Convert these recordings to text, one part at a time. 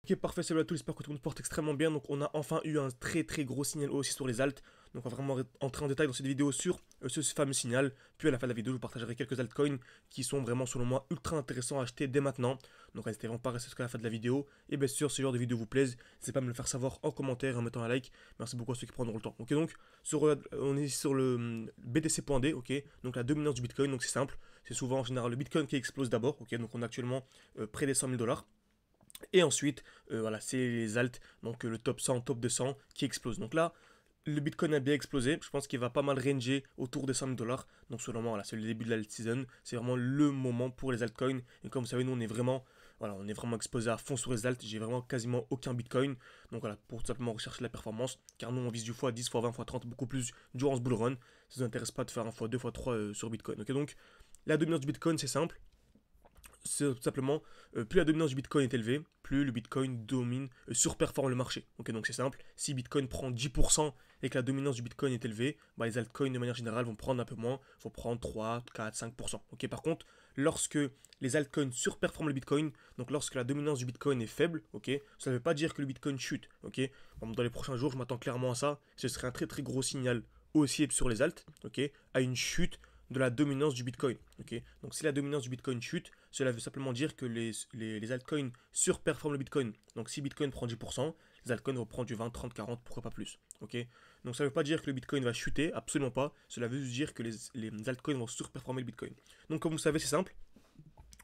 Ok, parfait, salut à tous, j'espère que tout le monde porte extrêmement bien. Donc, on a enfin eu un très très gros signal aussi sur les alts. Donc, on va vraiment entrer en détail dans cette vidéo sur ce fameux signal. Puis, à la fin de la vidéo, je vous partagerai quelques altcoins qui sont vraiment, selon moi, ultra intéressants à acheter dès maintenant. Donc, n'hésitez vraiment pas à rester jusqu'à la fin de la vidéo. Et bien sûr, si ce genre de vidéo vous plaise, n'hésitez pas à me le faire savoir en commentaire et en mettant un like. Merci beaucoup à ceux qui prendront le temps. Ok, donc, on est ici sur le BTC.D. Ok, donc la dominance du Bitcoin. Donc, c'est simple. C'est souvent en général le Bitcoin qui explose d'abord. Ok, donc on est actuellement près des 100 000 dollars. Et ensuite, voilà, c'est les alts, donc le top 100, top 200 qui explosent. Donc là, le Bitcoin a bien explosé. Je pense qu'il va pas mal ranger autour des 100 000 dollars. Donc selon moi, voilà, c'est le début de l'alt season. C'est vraiment le moment pour les altcoins. Et comme vous savez, nous, on est vraiment, voilà, on est vraiment exposé à fond sur les alts. J'ai vraiment quasiment aucun Bitcoin. Donc voilà, pour tout simplement rechercher la performance. Car nous, on vise du x10, x20, x30, beaucoup plus durant ce bull run. Ça ne nous intéresse pas de faire un x2, x3 sur Bitcoin. Ok, donc la dominance du Bitcoin, c'est simple. C'est tout simplement, plus la dominance du Bitcoin est élevée, plus le Bitcoin domine, surperforme le marché. Ok, donc c'est simple, si Bitcoin prend 10% et que la dominance du Bitcoin est élevée, bah, les altcoins de manière générale vont prendre un peu moins, vont prendre 3, 4, 5%. Ok, par contre, lorsque les altcoins surperforment le Bitcoin, donc lorsque la dominance du Bitcoin est faible, ok, ça ne veut pas dire que le Bitcoin chute. Ok, dans les prochains jours, je m'attends clairement à ça. Ce serait un très très gros signal haussier sur les alts, ok, à une chute de la dominance du Bitcoin. Ok, donc si la dominance du Bitcoin chute, cela veut simplement dire que les altcoins surperforment le Bitcoin. Donc si Bitcoin prend 10%, les altcoins vont prendre du 20, 30, 40, pourquoi pas plus. Ok, donc ça ne veut pas dire que le Bitcoin va chuter, absolument pas. Cela veut juste dire que les altcoins vont surperformer le Bitcoin. Donc comme vous savez, c'est simple.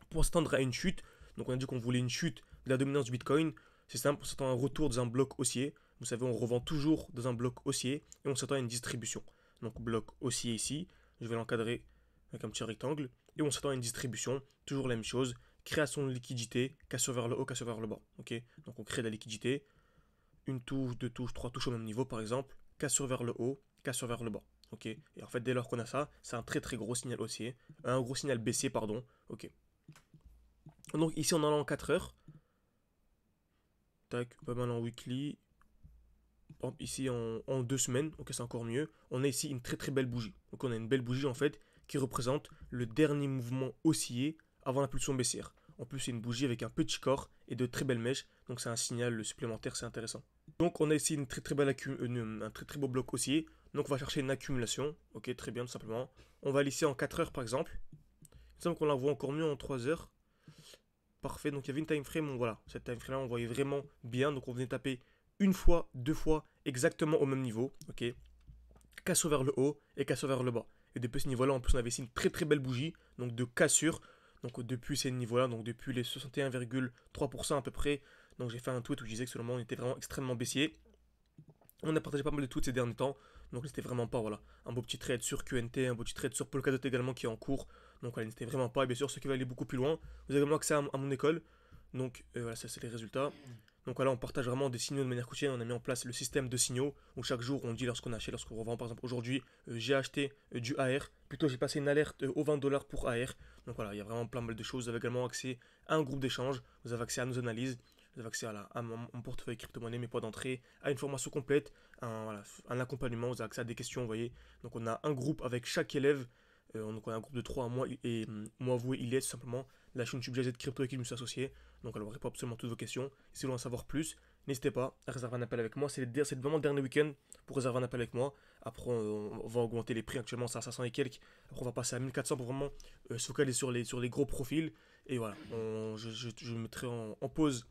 Pour s'attendre à une chute, donc on a dit qu'on voulait une chute de la dominance du Bitcoin, c'est simple, on s'attend à un retour dans un bloc haussier. Vous savez, on revend toujours dans un bloc haussier et on s'attend à une distribution. Donc bloc haussier ici, je vais l'encadrer avec un petit rectangle et on s'attend à une distribution, toujours la même chose, création de liquidité, cassure vers le haut, cassure vers le bas. Ok, donc on crée de la liquidité, une touche, deux touches, trois touches au même niveau par exemple, cassure vers le haut, cassure vers le bas. Ok, et en fait dès lors qu'on a ça, c'est un très très gros signal haussier, un gros signal baissier pardon. Ok, donc ici on en a en 4 heures. Tac, pas mal en weekly. Ici en 2 semaines, ok c'est encore mieux. On a ici une très très belle bougie. Donc on a une belle bougie en fait qui représente le dernier mouvement haussier avant l'impulsion baissière. En plus c'est une bougie avec un petit corps et de très belles mèches. Donc c'est un signal supplémentaire, c'est intéressant. Donc on a ici une très très belle un très très beau bloc haussier. Donc on va chercher une accumulation. Ok, très bien tout simplement. On va lisser en 4 heures par exemple. Il me semble qu'on la voit encore mieux en 3 heures. Parfait, donc il y avait une time frame, voilà, cette time frame là on voyait vraiment bien, donc on venait taper une fois, deux fois, exactement au même niveau, ok, cassure vers le haut et cassure vers le bas. Et depuis ce niveau là, en plus on avait ici une très très belle bougie, donc de cassure, donc depuis ces niveaux là, donc depuis les 61,3% à peu près, donc j'ai fait un tweet où je disais que ce moment on était vraiment extrêmement baissier. On a partagé pas mal de tweets ces derniers temps, donc n'hésitez vraiment pas, voilà. Un beau petit trade sur QNT, un beau petit trade sur Polkadot également qui est en cours. Donc voilà, n'hésitez vraiment pas. Et bien sûr, ceux qui veulent aller beaucoup plus loin, vous avez également accès à mon école. Donc voilà, ça c'est les résultats. Donc voilà, on partage vraiment des signaux de manière quotidienne. On a mis en place le système de signaux où chaque jour on dit lorsqu'on achète, lorsqu'on revend. Par exemple, aujourd'hui, j'ai acheté du AR. Plutôt, j'ai passé une alerte aux 20 dollars pour AR. Donc voilà, il y a vraiment plein mal de choses. Vous avez également accès à un groupe d'échange. Vous avez accès à nos analyses. Vous avez accès à mon portefeuille crypto-monnaie, mes points d'entrée, à une formation complète, voilà, un accompagnement. Vous avez accès à des questions, vous voyez. Donc on a un groupe avec chaque élève. Donc on a un groupe de 3 à moi et moi, vous et il est tout simplement la chaîne YouTube GZ Crypto avec qui je me suis associé. Donc elle répond absolument toutes vos questions. Et si vous voulez en savoir plus, n'hésitez pas à réserver un appel avec moi. C'est vraiment le dernier week-end pour réserver un appel avec moi. Après, on va augmenter les prix. Actuellement, c'est à 500 et quelques. Après, on va passer à 1400 pour vraiment se focaliser sur les gros profils. Et voilà, je mettrai en pause,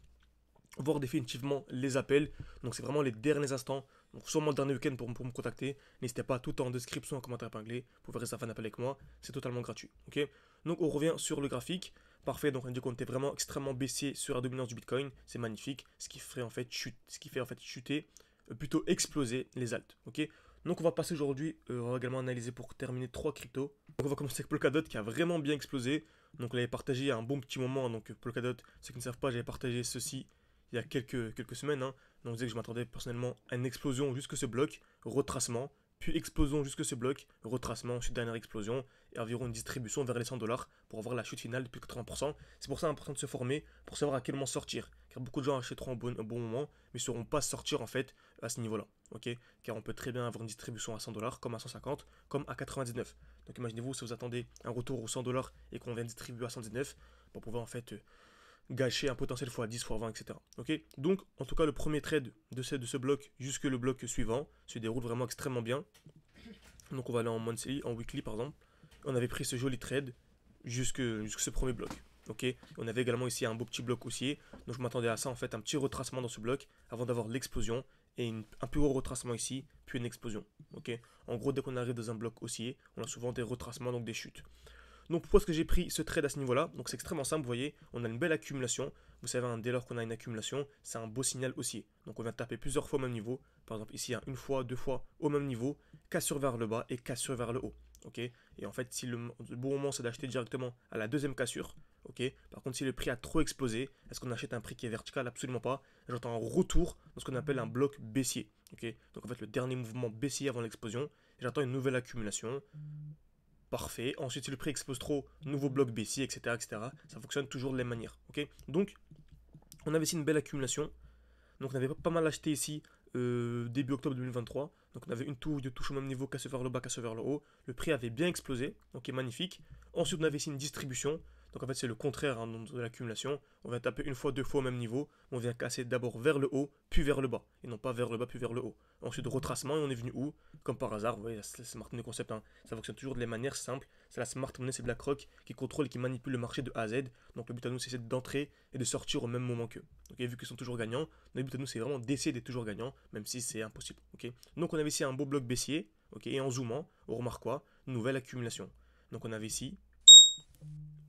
voir définitivement les appels. Donc, c'est vraiment les derniers instants. Donc, sûrement le dernier week-end pour me contacter. N'hésitez pas, tout en description, en commentaire épinglé. Vous pouvez réserver un appel avec moi. C'est totalement gratuit. Ok, donc, on revient sur le graphique. Parfait, donc on dit qu'on était vraiment extrêmement baissé sur la dominance du Bitcoin, c'est magnifique, ce qui fait en fait chuter, plutôt exploser les alts. Ok, donc on va passer aujourd'hui, on va également analyser pour terminer trois cryptos. Donc on va commencer avec Polkadot qui a vraiment bien explosé. Donc on l'avait partagé il y a un bon petit moment. Donc Polkadot, ceux qui ne savent pas, j'avais partagé ceci il y a quelques semaines. Donc je disais que je m'attendais personnellement à une explosion jusque ce bloc, retracement, puis explosion jusque ce bloc, retracement, ensuite dernière explosion, et environ une distribution vers les 100 dollars pour avoir la chute finale de plus de 80%. C'est pour ça important de se former, pour savoir à quel moment sortir. Car beaucoup de gens achèteront un bon moment, mais ne sauront pas sortir en fait à ce niveau-là. Ok, car on peut très bien avoir une distribution à 100 dollars, comme à 150, comme à 99. Donc imaginez-vous si vous attendez un retour aux 100 dollars et qu'on vient distribuer à 119, vous pouvez en fait gâcher un potentiel x10, x20, etc. Ok, donc en tout cas le premier trade de ce bloc jusque le bloc suivant se déroule vraiment extrêmement bien. Donc on va aller en monthly, en weekly par exemple. On avait pris ce joli trade jusque ce premier bloc. Ok, on avait également ici un beau petit bloc haussier. Donc je m'attendais à ça en fait, un petit retracement dans ce bloc avant d'avoir l'explosion et un plus gros retracement ici, puis une explosion. Ok, en gros dès qu'on arrive dans un bloc haussier, on a souvent des retracements, donc des chutes. Donc pourquoi est-ce que j'ai pris ce trade à ce niveau-là? Donc c'est extrêmement simple, vous voyez, on a une belle accumulation. Vous savez, dès lors qu'on a une accumulation, c'est un beau signal haussier. Donc on vient taper plusieurs fois au même niveau. Par exemple ici, une fois, deux fois au même niveau, cassure vers le bas et cassure vers le haut. Ok, et en fait, si le bon moment c'est d'acheter directement à la deuxième cassure, ok. Par contre, si le prix a trop explosé, est-ce qu'on achète un prix qui est vertical? Absolument pas. J'entends un retour dans ce qu'on appelle un bloc baissier. Ok, donc en fait, le dernier mouvement baissier avant l'explosion. J'attends une nouvelle accumulation. Parfait. Ensuite, si le prix explose trop, nouveau bloc baissier, etc., etc. Ça fonctionne toujours de la même manière. Ok, donc, on avait ici une belle accumulation. Donc, on avait pas mal acheté ici début octobre 2023. Donc, on avait une touche, deux touches au même niveau, casse vers le bas, casse vers le haut. Le prix avait bien explosé. Donc, magnifique. Ensuite, on avait ici une distribution. Donc, en fait, c'est le contraire de l'accumulation. On vient taper une fois, deux fois au même niveau. On vient casser d'abord vers le haut, puis vers le bas. Et non pas vers le bas, puis vers le haut. Ensuite, retracement, et on est venu où? Comme par hasard, vous voyez, la Smart Money Concept, hein, ça fonctionne toujours de la manière simple. C'est la Smart Money, c'est BlackRock qui contrôle et qui manipule le marché de A à Z. Donc le but à nous, c'est d'entrer et de sortir au même moment qu'eux. Okay, vu qu'ils sont toujours gagnants, le but à nous, c'est vraiment d'essayer d'être toujours gagnant, même si c'est impossible. Okay, donc on avait ici un beau bloc baissier, okay, et en zoomant, on remarque quoi? Nouvelle accumulation. Donc on avait ici,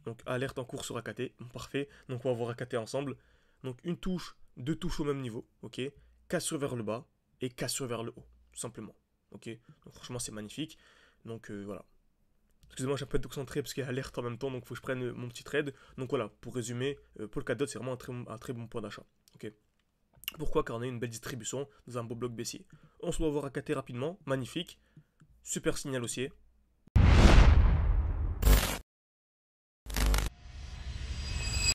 donc alerte en cours sur AKT, parfait. Donc on va voir AKT ensemble. Donc une touche, deux touches au même niveau, ok. Cassure vers le bas et cassure vers le haut, tout simplement. Ok, donc franchement c'est magnifique. Donc voilà. Excusez-moi, j'ai un peu concentré parce qu'il y a alerte en même temps, donc il faut que je prenne mon petit trade. Donc voilà, pour résumer, Polkadot c'est vraiment un très bon point d'achat. Ok. Pourquoi? Car on a une belle distribution dans un beau bloc baissier. On se doit voir AKT rapidement, magnifique. Super signal haussier,